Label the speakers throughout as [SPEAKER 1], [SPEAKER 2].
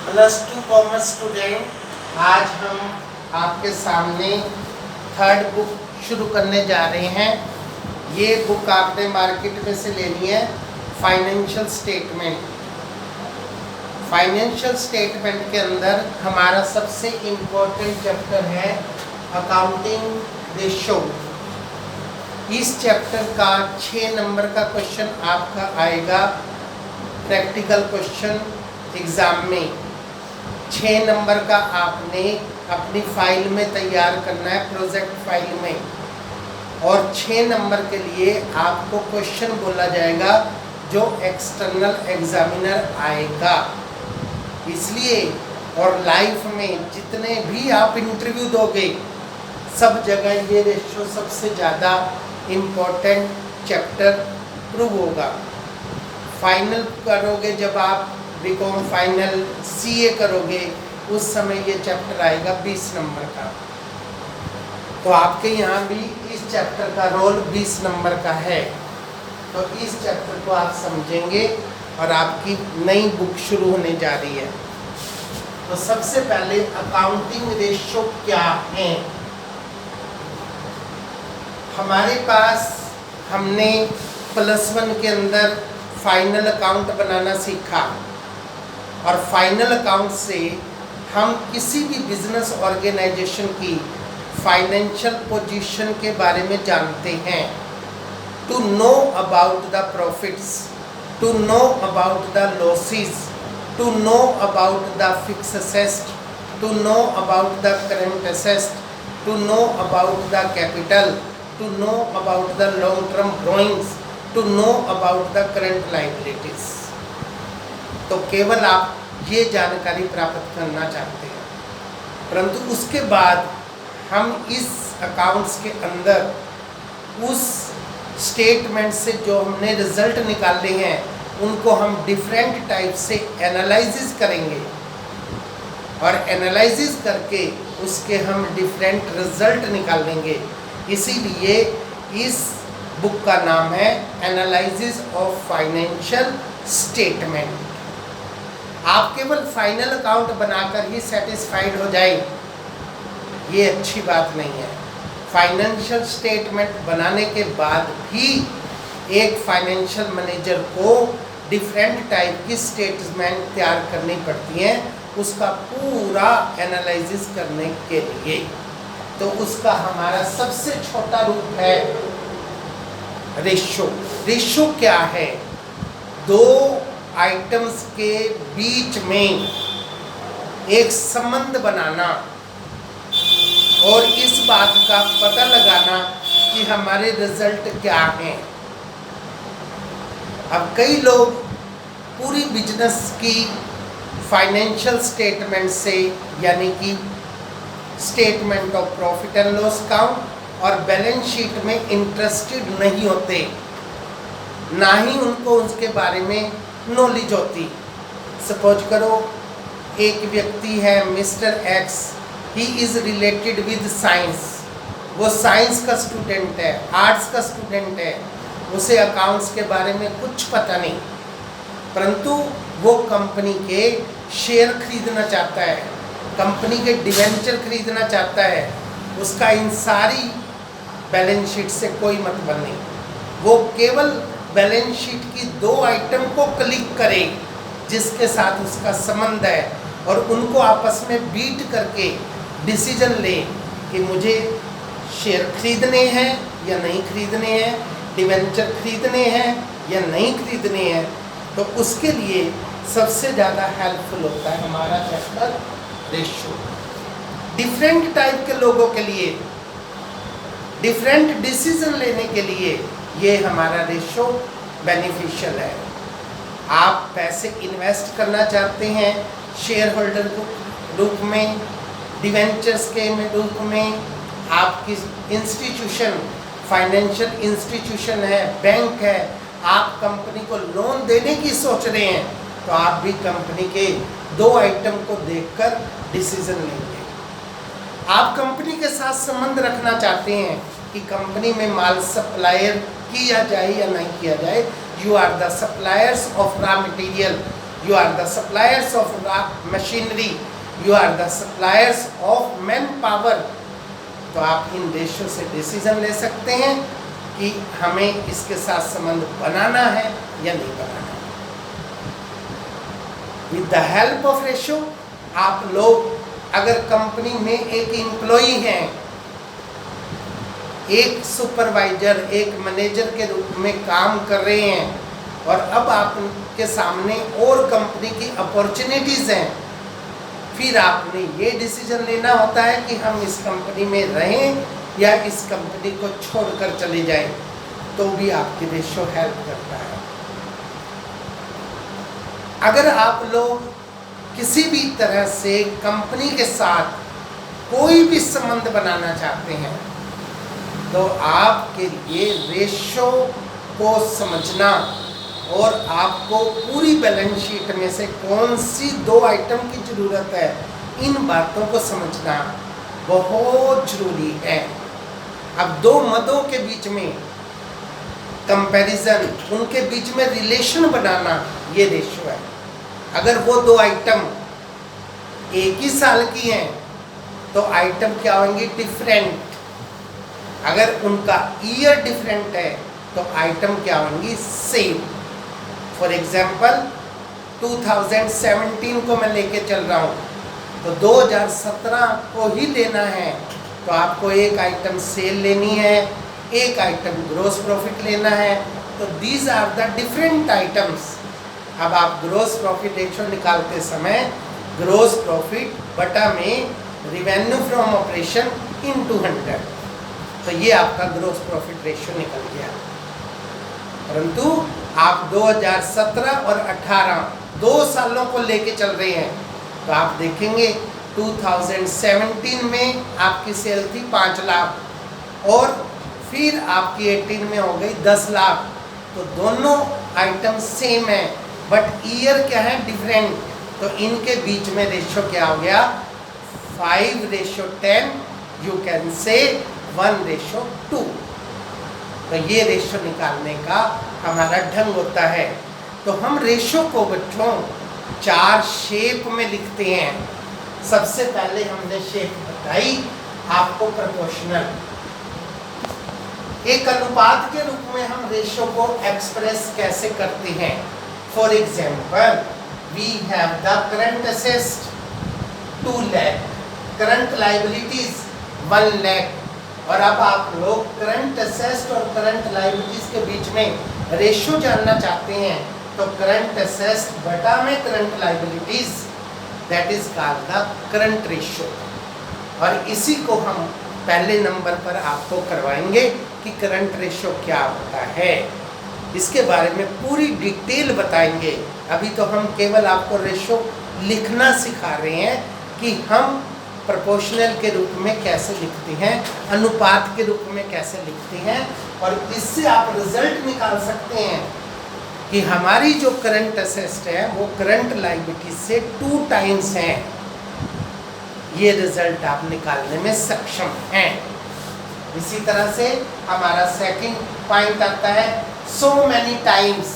[SPEAKER 1] +2 commerce student, आज हम आपके सामने थर्ड बुक शुरू करने जा रहे हैं। ये बुक आपने मार्केट में से लेनी है, फाइनेंशियल स्टेटमेंट। फाइनेंशियल स्टेटमेंट के अंदर हमारा सबसे इम्पोर्टेंट चैप्टर है अकाउंटिंग रेशो। इस चैप्टर का 6 नंबर का क्वेश्चन आपका आएगा प्रैक्टिकल क्वेश्चन एग्ज़ाम में। 6 नंबर का आपने अपनी फाइल में तैयार करना है, प्रोजेक्ट फाइल में। और 6 नंबर के लिए आपको क्वेश्चन बोला जाएगा जो एक्सटर्नल एग्जामिनर आएगा। इसलिए और लाइफ में जितने भी आप इंटरव्यू दोगे सब जगह ये रेशो सबसे ज़्यादा इम्पोर्टेंट चैप्टर प्रूव होगा। फाइनल करोगे जब आप बीकॉम फाइनल सीए करोगे उस समय ये चैप्टर आएगा 20 नंबर का। तो आपके यहाँ भी इस चैप्टर का रोल 20 नंबर का है। तो इस चैप्टर को आप समझेंगे और आपकी नई बुक शुरू होने जा रही है। तो सबसे पहले अकाउंटिंग रेशो क्या है। हमारे पास हमने +1 के अंदर फाइनल अकाउंट बनाना सीखा और फाइनल अकाउंट से हम किसी भी बिजनेस ऑर्गेनाइजेशन की फाइनेंशियल पोजीशन के बारे में जानते हैं। To know about the profits, to know about the losses, to know about the fixed assets, to know about the current assets, to know about the capital, to know about the long term borrowings, to know about the current liabilities. तो केवल आप ये जानकारी प्राप्त करना चाहते हैं, परंतु उसके बाद हम इस अकाउंट्स के अंदर उस स्टेटमेंट से जो हमने रिजल्ट निकाले हैं उनको हम डिफरेंट टाइप से एनालिसिस करेंगे और एनालिसिस करके उसके हम डिफरेंट रिजल्ट निकालेंगे। इसीलिए इस बुक का नाम है एनालिसिस ऑफ फाइनेंशियल स्टेटमेंट। आप केवल फाइनल अकाउंट बनाकर ही सेटिस्फाइड हो जाए ये अच्छी बात नहीं है। फाइनेंशियल स्टेटमेंट बनाने के बाद भी एक फाइनेंशियल मैनेजर को डिफरेंट टाइप की स्टेटमेंट तैयार करनी पड़ती हैं उसका पूरा एनालिसिस करने के लिए। तो उसका हमारा सबसे छोटा रूप है रेशो। रेशो क्या है? 2 आइटम्स के बीच में एक संबंध बनाना और इस बात का पता लगाना कि हमारे रिजल्ट क्या हैं। अब कई लोग पूरी बिजनेस की फाइनेंशियल स्टेटमेंट से यानी कि statement of profit and loss account और बैलेंस शीट में इंटरेस्टेड नहीं होते, ना ही उनको उसके बारे में नॉलेज होती। सपोज करो एक व्यक्ति है mister x, he is related with science, वो साइंस का स्टूडेंट है, आर्ट्स का स्टूडेंट है, उसे अकाउंट्स के बारे में कुछ पता नहीं, परंतु वो कंपनी के शेयर खरीदना चाहता है, कंपनी के डिवेंचर खरीदना चाहता है। उसका इन सारी बैलेंस शीट से कोई मतलब नहीं। वो केवल बैलेंस शीट की 2 आइटम को क्लिक करे जिसके साथ उसका संबंध है और उनको आपस में बीट करके डिसीजन ले कि मुझे शेयर खरीदने हैं या नहीं खरीदने हैं, डिवेंचर खरीदने हैं या नहीं खरीदने हैं। तो उसके लिए सबसे ज़्यादा हेल्पफुल होता है हमारा चैप्टर रेशो। डिफरेंट टाइप के लोगों के लिए डिफरेंट डिसीजन लेने के लिए ये हमारा रेशो बेनिफिशियल है। आप पैसे इन्वेस्ट करना चाहते हैं शेयर होल्डर के रूप में, डिवेंचर्स के रूप में, आपकी इंस्टीट्यूशन फाइनेंशियल इंस्टीट्यूशन है, बैंक है, आप कंपनी को लोन देने की सोच रहे हैं तो आप भी कंपनी के 2 आइटम को देखकर डिसीजन लेंगे। आप कंपनी के साथ संबंध रखना चाहते हैं कि कंपनी में माल सप्लायर किया जाए या नहीं किया जाए, you are the suppliers of raw material you are the suppliers of machinery, you are the suppliers of manpower, तो आप इन रेशो से डिसीजन ले सकते हैं कि हमें इसके साथ संबंध बनाना है या नहीं बनाना है। With the help of ratio आप लोग अगर कंपनी में एक एम्प्लॉई हैं, एक सुपरवाइजर, एक मैनेजर के रूप में काम कर रहे हैं और अब आपके सामने और कंपनी की अपॉर्चुनिटीज़ हैं, फिर आपने ये डिसीजन लेना होता है कि हम इस कंपनी में रहें या इस कंपनी को छोड़कर चले जाएं, तो भी आपकी रेशो हेल्प करता है। अगर आप लोग किसी भी तरह से कंपनी के साथ कोई भी संबंध बनाना चाहते हैं तो आपके लिए रेशो को समझना और आपको पूरी बैलेंस शीट में से कौन सी 2 आइटम की ज़रूरत है, इन बातों को समझना बहुत ज़रूरी है। अब 2 मदों के बीच में कंपैरिजन, उनके बीच में रिलेशन बनाना, ये रेशो है। अगर वो 2 आइटम एक ही साल की हैं तो आइटम क्या होंगी? डिफरेंट। अगर उनका ईयर डिफरेंट है तो आइटम क्या होंगी? सेम। फॉर एग्जाम्पल 2017 को मैं लेके चल रहा हूँ तो 2017 को ही लेना है, तो आपको एक आइटम सेल लेनी है, एक आइटम ग्रोस प्रॉफिट लेना है। तो these are the different items. अब आप ग्रोस प्रॉफिट रेशियो निकालते समय ग्रोस प्रॉफिट बटा में रिवेन्यू फ्रॉम ऑपरेशन इन 200, तो ये आपका ग्रोस प्रॉफिट रेशियो निकल गया। परंतु आप 2017 और 18 2 सालों को लेके चल रहे हैं तो आप देखेंगे 2017 में आपकी सेल थी 5 लाख और फिर आपकी 18 में हो गई 10 लाख। तो दोनों आइटम सेम है बट ईयर क्या है? डिफरेंट। तो इनके बीच में रेशियो क्या हो गया? 5:10, यू कैन से 1:2। तो ये रेशियो निकालने का हमारा ढंग होता है। तो हम रेशियो को बच्चों 4 शेप में लिखते हैं। सबसे पहले हमने शेप बताई आपको प्रोपोर्शनल। एक अनुपात के रूप में हम रेशियो को एक्सप्रेस कैसे करते हैं? For example we have the current assets 2 lakh, current liabilities 1 lakh. और अब आप लोग करंट असेट्स और करंट लायबिलिटीज के बीच में रेशियो जानना चाहते हैं तो करंट असेट्स बटा में current liabilities, that is called the current ratio. और इसी को हम पहले नंबर पर आपको करवाएंगे कि करंट रेशियो क्या होता है, इसके बारे में पूरी डिटेल बताएंगे। अभी तो हम केवल आपको रेशियो लिखना सिखा रहे हैं कि हम प्रोपोर्शनल के रूप में कैसे लिखते हैं, अनुपात के रूप में कैसे लिखते हैं, और इससे आप रिजल्ट निकाल सकते हैं कि हमारी जो करंट असेट्स है वो करंट लायबिलिटी से 2 टाइम्स हैं। ये रिजल्ट आप निकालने में सक्षम हैं। इसी तरह से हमारा सेकंड पॉइंट आता है so many times।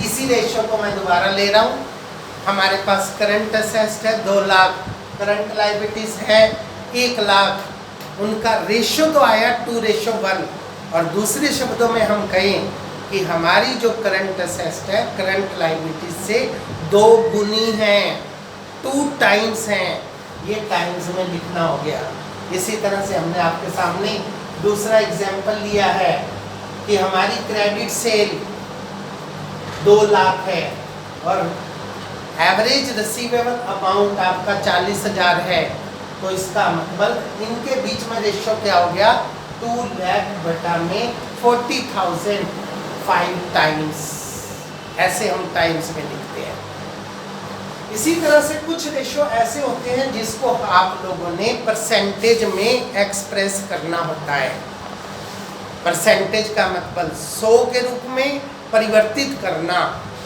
[SPEAKER 1] इसी रेशियो को मैं दोबारा ले रहा हूँ। हमारे पास करंट असेट्स है 2 लाख, करंट लायबिलिटीज है 1 लाख, उनका रेशियो तो आया 2:1। और दूसरे शब्दों में हम कहें कि हमारी जो करंट असेट्स है करंट लायबिलिटीज से 2 गुनी है, 2 टाइम्स हैं। ये टाइम्स में लिखना हो गया। इसी तरह से हमने आपके सामने दूसरा एग्जाम्पल लिया है कि हमारी क्रेडिट सेल 2 लाख है और एवरेज रिसीवेबल अमाउंट आपका 40,000 है, तो इसका मतलब इनके बीच में रेशियो क्या हो गया? 2 लाख बटा में 40,000, 5 टाइम्स। ऐसे हम टाइम्स में लिखते हैं। इसी तरह से कुछ रेशियो ऐसे होते हैं जिसको आप लोगों ने परसेंटेज में एक्सप्रेस करना होता है। परसेंटेज का मतलब 100 के रूप में परिवर्तित करना,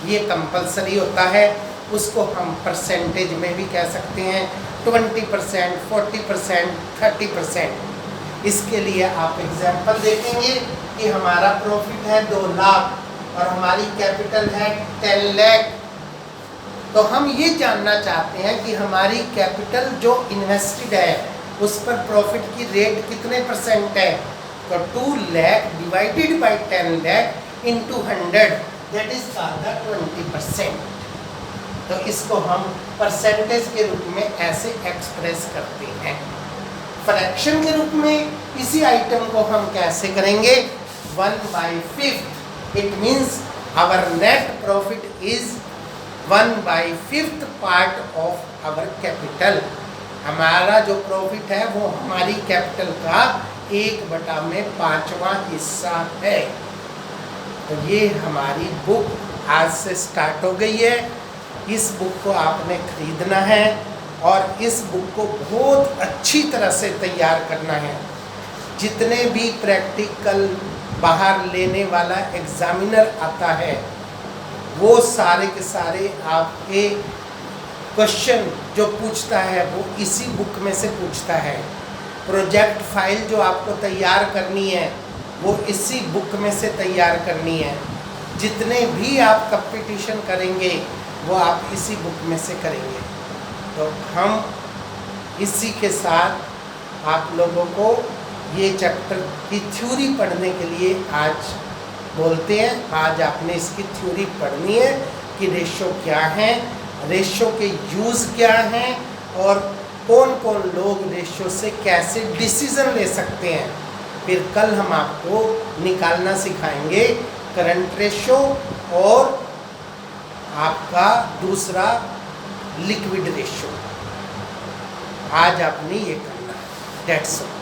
[SPEAKER 1] ये कंपलसरी होता है। उसको हम परसेंटेज में भी कह सकते हैं 20%, 40%, 30%। इसके लिए आप एग्जाम्पल देखेंगे कि हमारा प्रॉफिट है 2 लाख और हमारी कैपिटल है 10 लाख। तो हम ये जानना चाहते हैं कि हमारी कैपिटल जो इन्वेस्टेड है उस पर प्रॉफिट की रेट कितने परसेंट है। तो 2 lakh divided by 10 lakh into 100 that is called the 20%। तो इसको हम परसेंटेज के रूप में ऐसे एक्सप्रेस करते हैं। फ्रैक्शन के रूप में इसी आइटम को हम कैसे करेंगे, 1/5। It means our net profit is 1/5 part of our capital. हमारा जो प्रॉफिट है वो हमारी कैपिटल का 1/5वां हिस्सा है। तो ये हमारी बुक आज से स्टार्ट हो गई है। इस बुक को आपने खरीदना है और इस बुक को बहुत अच्छी तरह से तैयार करना है। जितने भी प्रैक्टिकल बाहर लेने वाला एग्जामिनर आता है वो सारे के सारे आपके क्वेश्चन जो पूछता है वो इसी बुक में से पूछता है। प्रोजेक्ट फाइल जो आपको तैयार करनी है वो इसी बुक में से तैयार करनी है। जितने भी आप कंपटीशन करेंगे वो आप इसी बुक में से करेंगे। तो हम इसी के साथ आप लोगों को ये चैप्टर की थ्योरी पढ़ने के लिए आज बोलते हैं। आज आपने इसकी थ्योरी पढ़नी है कि रेशो क्या है, रेशो के यूज़ क्या हैं और कौन कौन लोग रेशो से कैसे डिसीज़न ले सकते हैं। फिर कल हम आपको निकालना सिखाएंगे करंट रेशो और आपका दूसरा लिक्विड रेशो। आज आपने ये करना है। That's all.